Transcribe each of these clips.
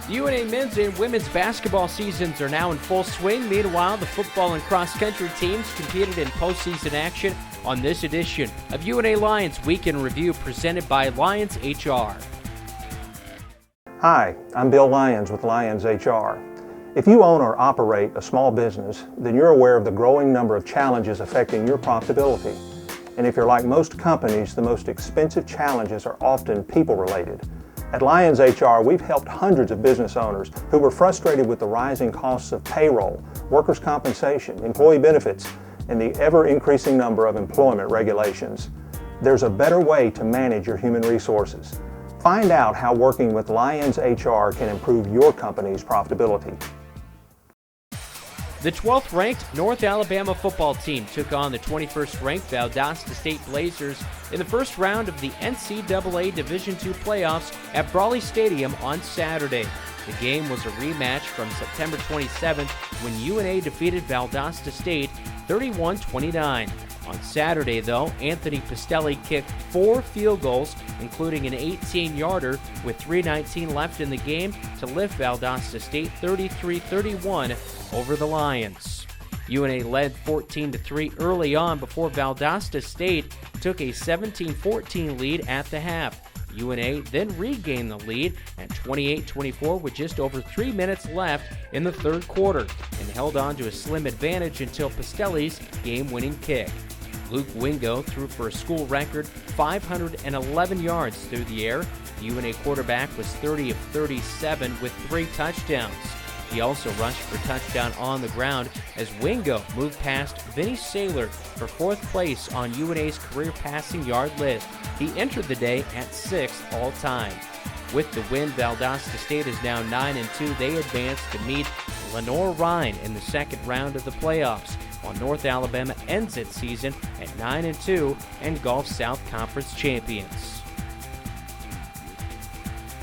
The UNA men's and women's basketball seasons are now in full swing. Meanwhile, the football and cross-country teams competed in postseason action on this edition of UNA Lions Week in Review, presented by Lions HR. Hi, I'm Bill Lyons with Lions HR. If you own or operate a small business, then you're aware of the growing number of challenges affecting your profitability. And if you're like most companies, the most expensive challenges are often people-related. At Lions HR, we've helped hundreds of business owners who were frustrated with the rising costs of payroll, workers' compensation, employee benefits, and the ever-increasing number of employment regulations. There's a better way to manage your human resources. Find out how working with Lions HR can improve your company's profitability. The 12th-ranked North Alabama football team took on the 21st-ranked Valdosta State Blazers in the first round of the NCAA Division II playoffs at Brawley Stadium on Saturday. The game was a rematch from September 27th when UNA defeated Valdosta State 31-29. On Saturday, though, Anthony Pastelli kicked 4 field goals, including an 18-yarder with 3:19 left in the game to lift Valdosta State 33-31 over the Lions. UNA led 14-3 early on before Valdosta State took a 17-14 lead at the half. UNA then regained the lead at 28-24 with just over 3 minutes left in the third quarter and held on to a slim advantage until Pastelli's game-winning kick. Luke Wingo threw for a school record 511 yards through the air. The UNA quarterback was 30 of 37 with 3 touchdowns. He also rushed for touchdown on the ground as Wingo moved past Vinny Saylor for 4th place on UNA's career passing yard list. He entered the day at 6th all-time. With the win, Valdosta State is now 9-2. They advance to meet Lenoir-Rhyne in the second round of the playoffs, while North Alabama ends its season at 9-2 and Gulf South Conference champions.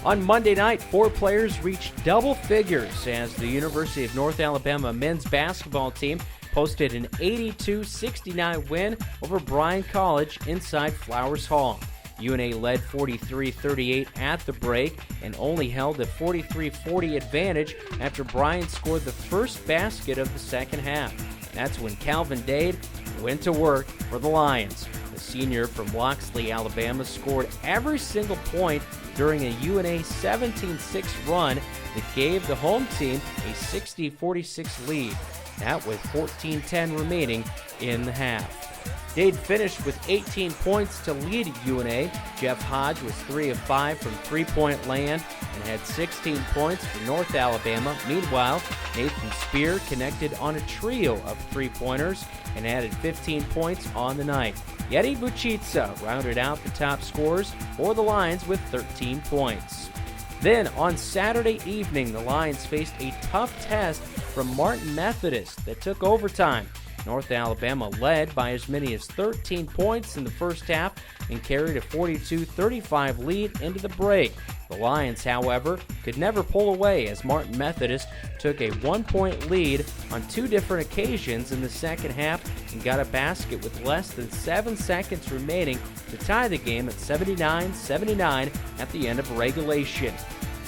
On Monday night, 4 players reached double figures as the University of North Alabama men's basketball team posted an 82-69 win over Bryan College inside Flowers Hall. UNA led 43-38 at the break and only held a 43-40 advantage after Bryan scored the first basket of the second half. That's when Calvin Dade went to work for the Lions. The senior from Loxley, Alabama, scored every single point during a UNA 17-6 run that gave the home team a 60-46 lead. That with 14:10 remaining in the half. Dade finished with 18 points to lead UNA. Jeff Hodge was 3 of 5 from three-point land and had 16 points for North Alabama. Meanwhile, Nathan Spear connected on a trio of three-pointers and added 15 points on the night. Yeti Buchitsa rounded out the top scorers for the Lions with 13 points. Then, on Saturday evening, the Lions faced a tough test from Martin Methodist that took overtime. North Alabama led by as many as 13 points in the first half and carried a 42-35 lead into the break. The Lions, however, could never pull away as Martin Methodist took a 1-point lead on 2 different occasions in the second half and got a basket with less than 7 seconds remaining to tie the game at 79-79 at the end of regulation.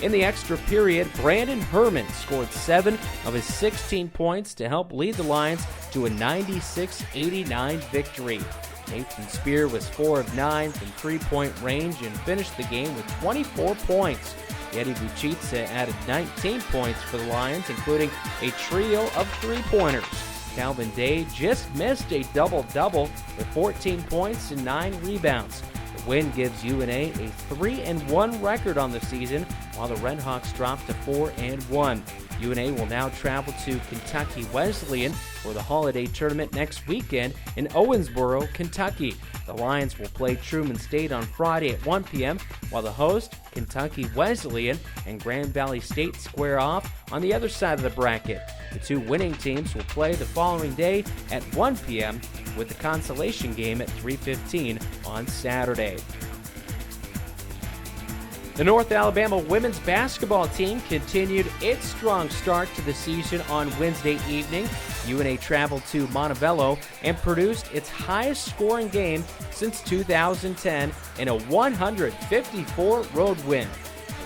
In the extra period, Brandon Herman scored 7 of his 16 points to help lead the Lions to a 96-89 victory. Nathan Spear was 4 of 9 from three-point range and finished the game with 24 points. Yeti Buchitsa added 19 points for the Lions, including a trio of three-pointers. Calvin Dade just missed a double-double with 14 points and 9 rebounds. The win gives UNA a 3-1 record on the season, while the Redhawks drop to 4-1. UNA will now travel to Kentucky Wesleyan for the holiday tournament next weekend in Owensboro, Kentucky. The Lions will play Truman State on Friday at 1 p.m., while the host, Kentucky Wesleyan, and Grand Valley State square off on the other side of the bracket. The 2 winning teams will play the following day at 1 p.m., with the consolation game at 3:15 on Saturday. The North Alabama women's basketball team continued its strong start to the season on Wednesday evening. UNA traveled to Montevallo and produced its highest scoring game since 2010 in a 154 road win.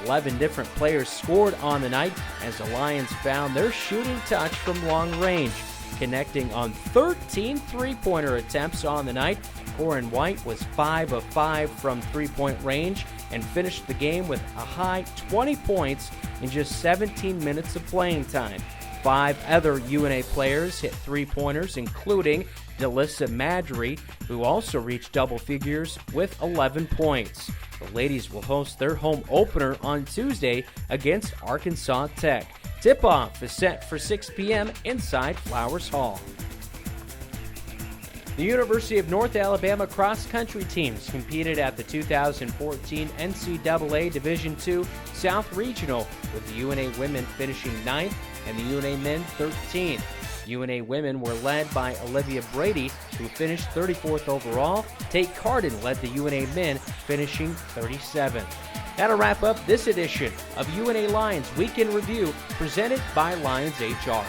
11 different players scored on the night as the Lions found their shooting touch from long range, connecting on 13 three-pointer attempts on the night. Corin White was 5 of 5 from three-point range and finished the game with a high 20 points in just 17 minutes of playing time. 5 other UNA players hit three-pointers, including Delissa Madry, who also reached double figures with 11 points. The ladies will host their home opener on Tuesday against Arkansas Tech. Tip-off is set for 6 p.m. inside Flowers Hall. The University of North Alabama cross-country teams competed at the 2014 NCAA Division II South Regional, with the UNA women finishing 9th and the UNA men 13th. UNA women were led by Olivia Brady, who finished 34th overall. Tate Carden led the UNA men, finishing 37th. That'll wrap up this edition of UNA Lions Weekend Review, presented by Lions HR.